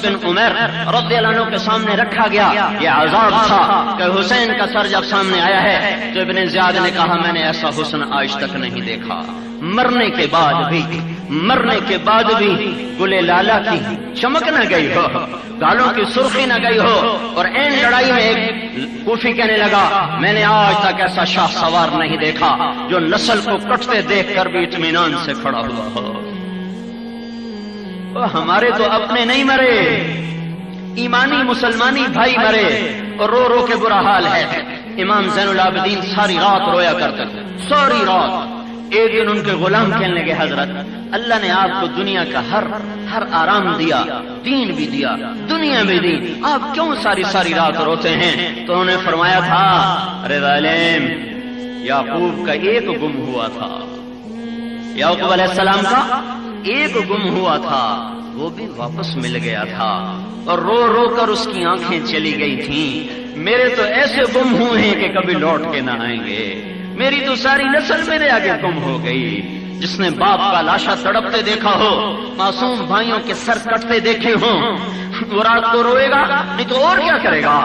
بن عمیر رضی اللہ عنہ کے سامنے رکھا گیا، یہ عذاب تھا کہ حسین کا سر جب سامنے آیا ہے تو ابن زیاد نے کہا میں نے ایسا حسن آج تک نہیں دیکھا۔ مرنے کے بعد بھی گل لالا کی چمک نہ گئی ہو، گالوں کی سرخی نہ گئی ہو، اور این لڑائی میں ایک کوفی کہنے لگا میں نے آج تک ایسا شاہ سوار نہیں دیکھا جو نسل کو کٹتے دیکھ کر بھی اطمینان سے کھڑا ہوا ہو۔ ہمارے تو اپنے نہیں مرے، ایمانی مسلمانی بھائی مرے اور رو رو کے برا حال ہے۔ امام زین العابدین ساری رات رویا کرتے تھے، ساری رات۔ ایک دن ان کے غلام کہنے لگے حضرت اللہ نے آپ کو دنیا کا ہر آرام دیا، دین بھی دیا، دنیا بھی دی، آپ کیوں ساری رات روتے ہیں؟ تو انہوں نے فرمایا تھا ارے ظالم، یعقوب کا ایک گم ہوا تھا، یعقوب علیہ السلام کا ایک گم ہوا تھا، وہ بھی واپس مل گیا تھا، اور رو رو کر اس کی آنکھیں چلی گئی تھیں۔ میرے تو ایسے گم ہوئے ہیں کہ کبھی لوٹ کے نہ آئیں گے، میری تو ساری نسل میرے آگے گم ہو گئی۔ جس نے باپ کا لاشا تڑپتے دیکھا ہو، معصوم بھائیوں کے سر کٹتے دیکھے ہوں، وہ رات کو روئے گا نہیں تو اور کیا کرے گا؟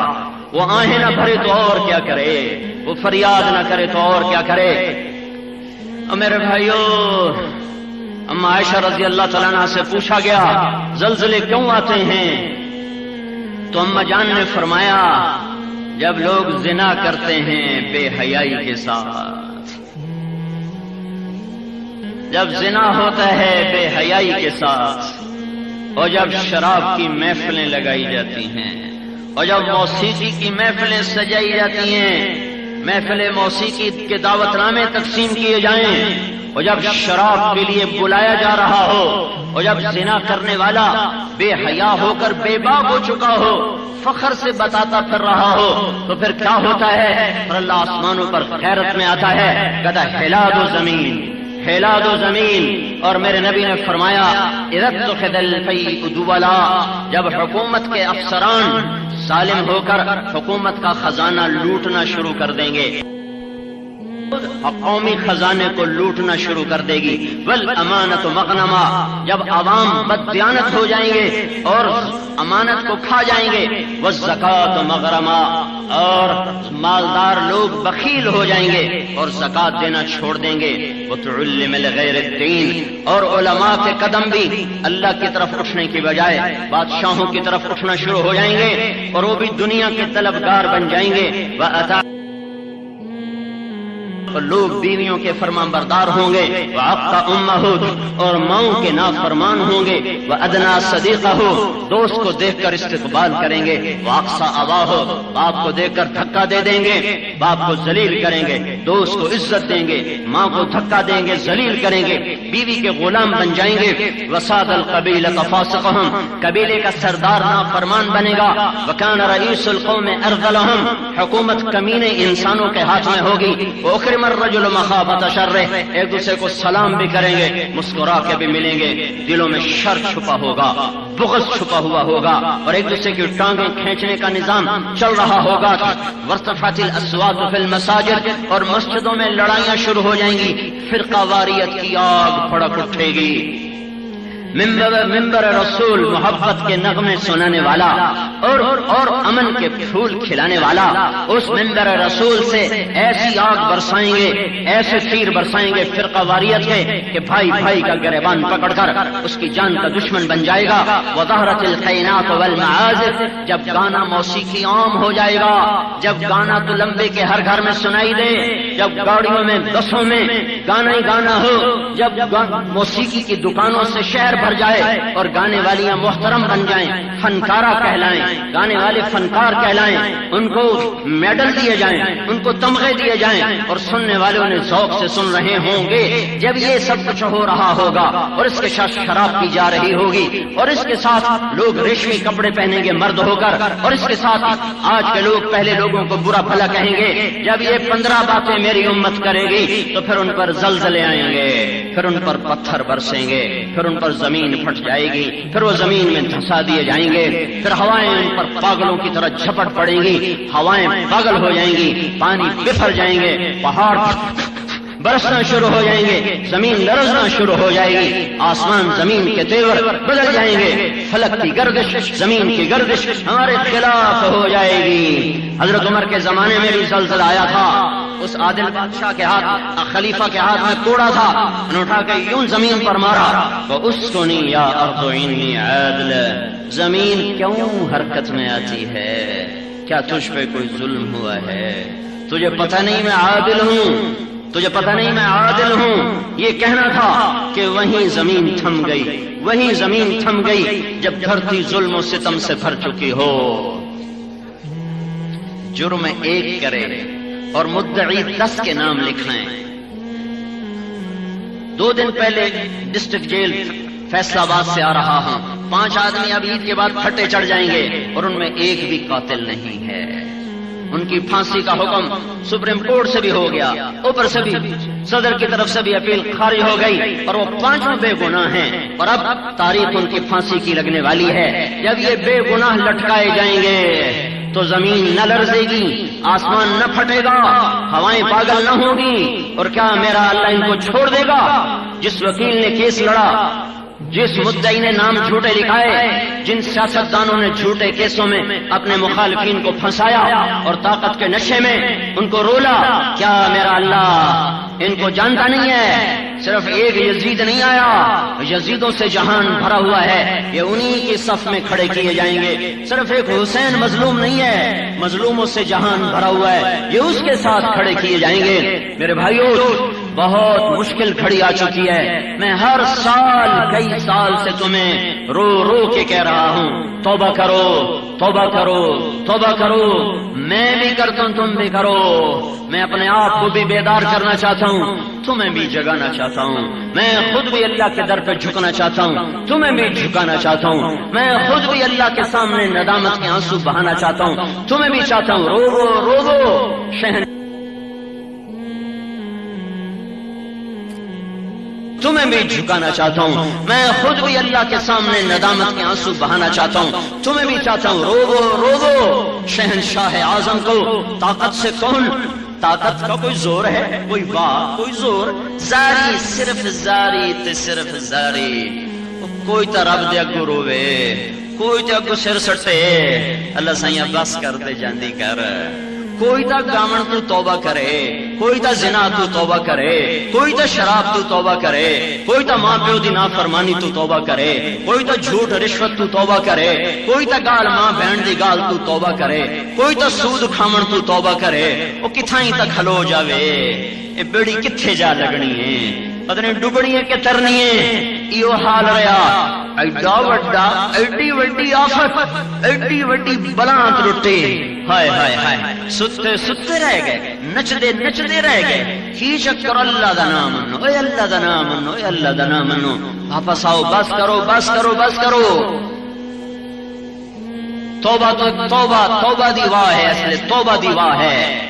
وہ آہیں نہ بھرے تو اور کیا کرے؟ وہ فریاد نہ کرے تو اور کیا کرے؟ اور میرے بھائیو، اما عائشہ رضی اللہ تعالیٰ عنہ سے پوچھا گیا زلزلے کیوں آتے ہیں؟ تو اما جان نے فرمایا جب لوگ زنا کرتے ہیں بے حیائی کے ساتھ، جب زنا ہوتا ہے بے حیائی کے ساتھ، اور جب شراب کی محفلیں لگائی جاتی ہیں، اور جب موسیقی کی محفلیں سجائی جاتی ہیں، محفل موسیقی کے دعوت نامے تقسیم کیے جائیں، اور جب شراب کے لیے بلایا جا رہا ہو، اور جب زنا کرنے والا بے حیا ہو کر بے باک ہو چکا ہو، فخر سے بتاتا پھر رہا ہو، تو پھر کیا ہوتا ہے؟ اور اللہ آسمانوں پر غیرت میں آتا ہے، کہتا ہے ہلا دو زمین، ہلا دو زمین۔ اور میرے نبی نے فرمایا اذا اتخذ الفیء دولا، جب حکومت کے افسران ظالم ہو کر حکومت کا خزانہ لوٹنا شروع کر دیں گے، قومی خزانے کو لوٹنا شروع کر دے گی، والامانت مغنما، جب عوام بددیانت ہو جائیں گے اور امانت کو کھا جائیں گے، والزکات مغرما، اور مالدار لوگ بخیل ہو جائیں گے اور زکات دینا چھوڑ دیں گے، وتعلم لغیر الدین، اور علماء کے قدم بھی اللہ کی طرف اٹھنے کی بجائے بادشاہوں کی طرف اٹھنا شروع ہو جائیں گے، اور وہ بھی دنیا کے طلبگار بن جائیں گے، اور لوگ بیویوں کے فرمان بردار ہوں گے، وعقا امہو، اور ماؤں کے نافرمان ہوں گے، وادنا صدیقہ، دوست کو دیکھ کر استقبال کریں گے، واقصا اباہو، باپ کو دیکھ کر دھکا دے دیں گے، باپ کو ذلیل کریں گے، دوست کو عزت دیں گے، ماں کو دھکا دیں گے، ذلیل کریں گے، بیوی کے غلام بن جائیں گے، وساد القبیلۃ فاسقہم، قبیلے کا سردار نافرمان بنے گا، وکان رئیس القوم ارذلہم، حکومت کمینے انسانوں کے ہاتھ میں ہوگی، وأكرم یسلم الرجل مخافۃ شرہ، ایک دوسرے کو سلام بھی کریں گے، مسکرا کے بھی ملیں گے، دلوں میں شر چھپا ہوگا، بغض چھپا ہوا ہوگا، اور ایک دوسرے کی ٹانگیں کھینچنے کا نظام چل رہا ہوگا۔ وارتفعت الاصوات فی المساجد، اور مسجدوں میں لڑائیاں شروع ہو جائیں گی، فرقہ واریت کی آگ بھڑک اٹھے گی۔ ممبر رسول محبت کے نغمے سنانے والا اور امن کے پھول کھلانے والا اس ممبر رسول سے ایسی آگ برسائیں گے، ایسے تیر برسائیں گے فرقہ واریت کے کہ بھائی بھائی کا گریبان پکڑ کر اس کی جان کا دشمن بن جائے گا۔ وظہرت القینات والمعازف، جب گانا موسیقی عام ہو جائے گا، جب گانا تو لمبے کے ہر گھر میں سنائی دے، جب گاڑیوں میں بسوں میں گانا ہی گانا ہو، جب موسیقی کی دکانوں سے شہر بھر جائے اور گانے والیاں محترم بن جائیں، فنکارہ کہلائیں، گانے والے فنکار کہلائیں، ان کو میڈل دیے جائیں، ان کو تمغے دیے جائیں، اور سننے والے انہیں ذوق سے سن رہے ہوں گے۔ جب یہ سب کچھ ہو رہا ہوگا اور اس کے ساتھ شراب پی جا رہی ہوگی، اور اس کے ساتھ لوگ ریشمی کپڑے پہنیں گے مرد ہو کر، اور اس کے ساتھ آج کے لوگ پہلے لوگوں کو برا بھلا کہیں گے، جب یہ 15 باتیں میری امت کرے گی تو پھر ان پر زلزلے آئیں گے، پھر ان پر پتھر برسیں گے، پھر ان پر زمین پھٹ جائے گی، پھر وہ زمین میں دھسا دیے جائیں گے، پھر ہوائیں ان پر پاگلوں کی طرح جھپٹ پڑیں گی، ہوائیں پاگل ہو جائیں گی، پانی بفر جائیں گے، پہاڑ برسنا شروع ہو جائیں گے، زمین لرزنا شروع ہو جائے گی، آسمان زمین کے تیور بدل جائیں گے، فلک کی گردش زمین کی گردش ہمارے خلاف ہو جائے گی۔ حضرت عمر کے زمانے میں بھی زلزلہ آیا تھا، اس عادل بادشاہ کے ہاتھ، خلیفہ کے ہاتھ میں کوڑا تھا، انہوں اٹھا کے یوں زمین پر مارا، وَأُسْكُنِي يَا أَرْضُ إِنِّي عَادِلٌ، زمین کیوں حرکت میں آتی ہے؟ کیا تجھ پہ کوئی ظلم ہوا ہے؟ تجھے پتہ نہیں میں عادل ہوں، تجھے پتہ نہیں میں عادل ہوں؟ یہ کہنا تھا کہ وہیں زمین تھم گئی، وہیں زمین تھم گئی جب دھرتی ظلم و ستم سے بھر چکی ہو۔ جرم ایک کرے اور مدعی 10 کے نام لکھائیں۔ 2 دن پہلے ڈسٹرکٹ جیل فیصلہ آباد سے آ رہا ہوں، 5 آدمی اب عید کے بعد پھٹے چڑھ جائیں گے اور ان میں ایک بھی قاتل نہیں ہے۔ ان کی پھانسی کا حکم سپریم کورٹ سے بھی ہو گیا، اوپر سے بھی صدر کی طرف سے بھی اپیل خارج ہو گئی، اور وہ 5 بے گناہ ہیں، اور اب تاریخ ان کی پھانسی کی لگنے والی ہے۔ جب یہ بے گناہ لٹکائے جائیں گے تو زمین نہ لرزے گی، آسمان نہ پھٹے گا، ہوائیں پاگل نہ ہوگی، اور کیا میرا اللہ ان کو چھوڑ دے گا؟ جس وکیل نے کیس لڑا، جس مدعی نے نام جھوٹے لکھائے، جن سیاستدانوں نے جھوٹے کیسوں میں اپنے مخالفین کو پھنسایا اور طاقت کے نشے میں ان کو رولا، کیا میرا اللہ ان کو جانتا نہیں ہے؟ صرف ایک یزید نہیں آیا، یزیدوں سے جہان بھرا ہوا ہے، یہ انہی کی صف میں کھڑے کیے جائیں گے۔ صرف ایک حسین مظلوم نہیں ہے، مظلوموں سے جہان بھرا ہوا ہے، یہ اس کے ساتھ کھڑے کیے جائیں گے۔ میرے بھائیو، بہت مشکل گھڑی آ چکی ہے، میں ہر سال کئی سال سے تمہیں رو رو کے کہہ رہا ہوں، توبہ کرو، توبہ کرو، توبہ کرو۔ میں بھی کرتا ہوں، تم بھی کرو۔ میں اپنے آپ کو بھی بیدار کرنا چاہتا ہوں، تمہیں بھی جگانا چاہتا ہوں۔ میں خود بھی اللہ کے در پہ جھکنا چاہتا ہوں، تمہیں بھی جھکانا چاہتا ہوں۔ میں خود بھی اللہ کے سامنے ندامت کے آنسو بہانا چاہتا ہوں، تمہیں بھی چاہتا ہوں۔ رو رو رو شہن تمہیں بھی جھکانا چاہتا ہوں۔ میں خود بھی اللہ کے سامنے ندامت کے آنسو بہانا چاہتا ہوں، تمہیں بھی چاہتا ہوں۔ رو شہنشاہ اعظم کو طاقت سے کون؟ طاقت کا کوئی زور ہے؟ کوئی بات، کوئی زور؟ زاری، صرف زاری تے صرف زاری۔ کوئی تا رب دے اگوں روے، کوئی تے اگوں سر سٹے، اللہ سائیں بس کر دے جاندی کر۔ کوئی تا گامن تو توبہ کرے، کوئی تا زنا تو توبہ کرے، کوئی تا شراب تو توبہ کرے، کوئی تا ماں پیو دی نافرمانی تو توبہ کرے، کوئی تا جھوٹ رشوت تو توبہ کرے، کوئی تا گال ماں بہن دی گال تو توبہ کرے، کوئی تا سود کھامن تو توبہ کرے۔ وہ کتھائیں تک کھلو جاوے، اے بیڑی کتھے جا لگنی ہے، پتہ نہیں ڈبڑی ہے کہ ترنی ہے۔ ایو حال رہا، ایڈا وڈا، ایڈی وڈی آفت، ایڈی وڈی بلانت لٹے، ہائے ہائے ہائے، ستے ستے رہ گئے، نچدے نچدے رہ گئے۔ کی چکر اللہ دا نام منو، اے اللہ دا نام منو، اے اللہ دا نام منو۔ واپس آؤ، بس کرو، بس کرو، بس کرو۔ توبہ تو توبہ، توبہ دی واہ ہے، اصل توبہ دی واہ ہے۔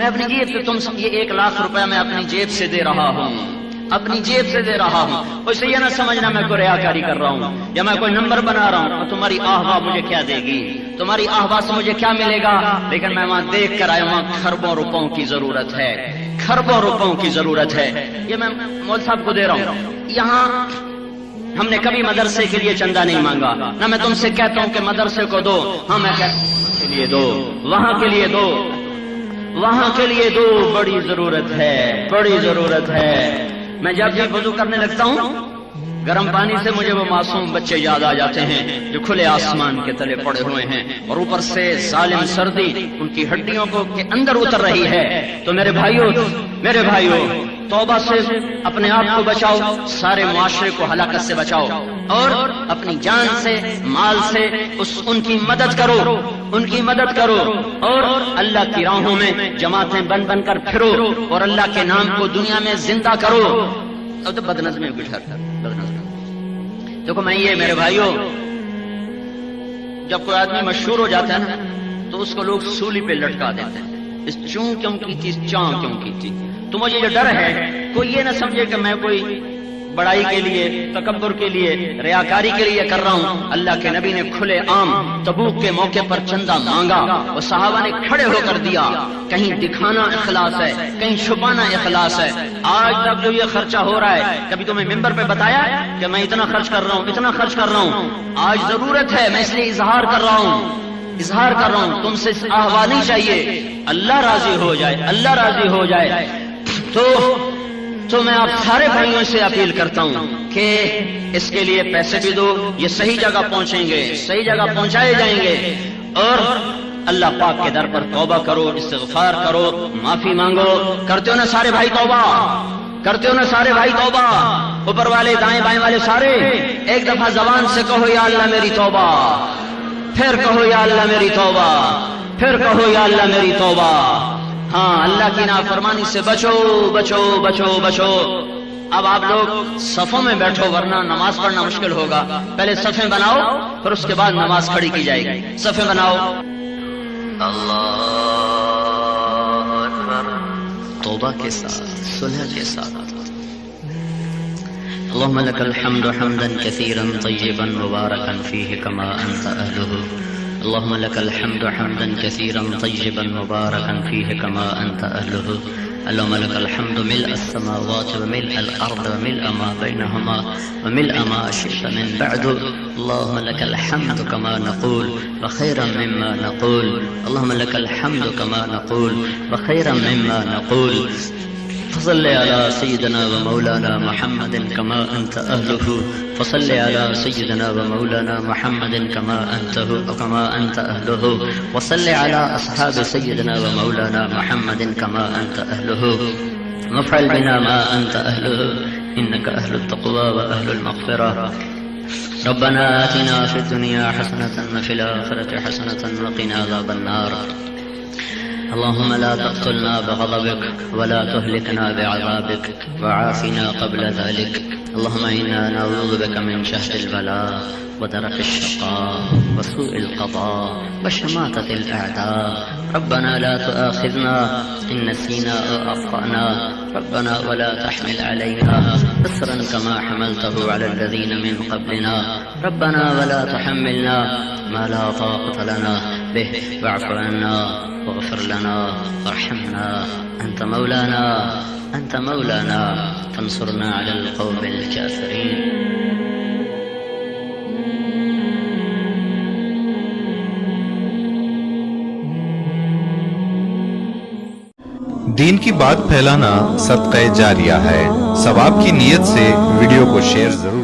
میں اپنی جیب سے یہ 1 لاکھ روپے میں اپنی جیب سے دے رہا ہوں، اپنی جیب سے دے رہا ہوں. اسے یہ نہ سمجھنا میں کوئی ریاکاری کر رہا ہوں یا میں کوئی نمبر بنا رہا ہوں. اور تمہاری آہوا مجھے کیا دے گی، تمہاری آہوا سے مجھے کیا ملے گا؟ لیکن میں وہاں دیکھ کر آیا، وہاں کھربوں روپوں کی ضرورت ہے، کھربوں روپوں کی ضرورت ہے. یہ میں مول صاحب کو دے رہا ہوں. یہاں ہم نے کبھی مدرسے کے لیے چندہ نہیں مانگا، نہ میں تم سے کہتا ہوں کہ مدرسے کو دو. ہاں میں کہتا ہوں کے لیے دو، وہاں کے لیے دو، وہاں کے لیے دو. بڑی ضرورت ہے، بڑی ضرورت ہے. میں جب وضو کرنے لگتا ہوں گرم پانی سے مجھے وہ معصوم بچے یاد آ جاتے ہیں جو کھلے آسمان کے تلے پڑے ہوئے ہیں اور اوپر سے ظالم سردی ان کی ہڈیوں کو کے اندر اتر رہی ہے. تو میرے بھائیوں توبہ سے اپنے آپ کو بچاؤ، سارے معاشرے کو ہلاکت سے بچاؤ، اور اپنی جان سے مال سے ان کی مدد کرو، ان کی مدد کرو، اور اللہ کی راہوں میں جماعتیں بن بن کر پھرو اور اللہ کے نام کو دنیا میں زندہ کرو. اب تو بدنظمی دیکھو میں یہ میرے بھائیوں، جب کوئی آدمی مشہور ہو جاتا ہے نا تو اس کو لوگ سولی پہ لٹکا دیتے ہیں. اس چوں کیوں کی تھی، چاں کیوں کی تھی. تو مجھے یہ ڈر ہے کوئی یہ نہ سمجھے کہ میں کوئی بڑائی کے لیے، تکبر کے لیے، ریاکاری کے لیے کر رہا ہوں. اللہ کے نبی نے کھلے عام تبوک کے موقع پر چندہ مانگا اور صحابہ نے کھڑے ہو کر دیا. کہیں دکھانا اخلاص ہے، کہیں چھپانا اخلاص ہے. آج تک جو یہ خرچہ ہو رہا ہے، کبھی تمہیں ممبر پہ بتایا کہ میں اتنا خرچ کر رہا ہوں، اتنا خرچ کر رہا ہوں؟ آج ضرورت ہے، میں اس لیے اظہار کر رہا ہوں، اظہار کر رہا ہوں. تم سے آہوا نہیں چاہیے، اللہ راضی ہو جائے، اللہ راضی ہو جائے. تو میں آپ سارے بھائیوں سے اپیل کرتا ہوں کہ اس کے لیے پیسے بھی دو، یہ صحیح جگہ پہنچیں گے، صحیح جگہ پہنچائے جائیں گے. اور اللہ پاک کے در پر توبہ کرو، استغفار کرو، معافی مانگو. کرتے ہو نا سارے بھائی توبہ؟ کرتے ہو نا سارے بھائی توبہ؟ اوپر والے دائیں بائیں والے سارے ایک دفعہ زبان سے کہو یا اللہ میری توبہ، پھر کہو یا اللہ میری توبہ، پھر کہو یا اللہ میری توبہ. ہاں اللہ کی نافرمانی سے بچو بچو بچو بچو. اب آپ لوگ صفوں میں بیٹھو ورنہ نماز پڑھنا مشکل ہوگا. پہلے صفیں بناؤ پھر اس کے بعد نماز کھڑی کی جائے گی. صفیں بناؤ. اللہ اکبر. توبہ کے ساتھ، صلح کے ساتھ. اللهم لك الحمد حمدا كثيرا طيبا مباركا فيه كما أنت أهله. اللهم لك الحمد حمدا كثيرا طيبا مباركا فيه كما أنت أهله. اللهم لك الحمد ملء السماوات وملء الأرض وملء ما بينهما وملء ما شئت من بعد. اللهم لك الحمد كما نقول وخيرا مما نقول. اللهم لك الحمد كما نقول وخيرا مما نقول. فصل على سيدنا ومولانا محمد كما أنت أهله. فصل على سيدنا ومولانا محمد كما أنت أهله. وصل على أصحاب سيدنا ومولانا محمد كما أنت أهله. وافعل بنا ما أنت أهله إنك أهل التقوى وأهل المغفرة. ربنا آتنا في الدنيا حسنة وفي الآخرة حسنة وقنا عذاب النار. اللهم لا تقتلنا بغضبك ولا تهلكنا بعذابك وعافنا قبل ذلك. اللهم إنا نعوذ بك من شهد البلاء ودرك الشقاء وسوء القضاء وشماتة الأعداء. ربنا لا تؤاخذنا إن نسينا أو أخطأنا. ربنا ولا تحمل علينا إصرا كما حملته على الذين من قبلنا. ربنا ولا تحملنا ما لا طاقة لنا به واعف عنا واغفر لنا وارحمنا. أنت مولانا، أنت مولانا فانصرنا على القوم الكافرين. دین کی بات پھیلانا صدقہ جاریہ ہے. ثواب کی نیت سے ویڈیو کو شیئر ضرور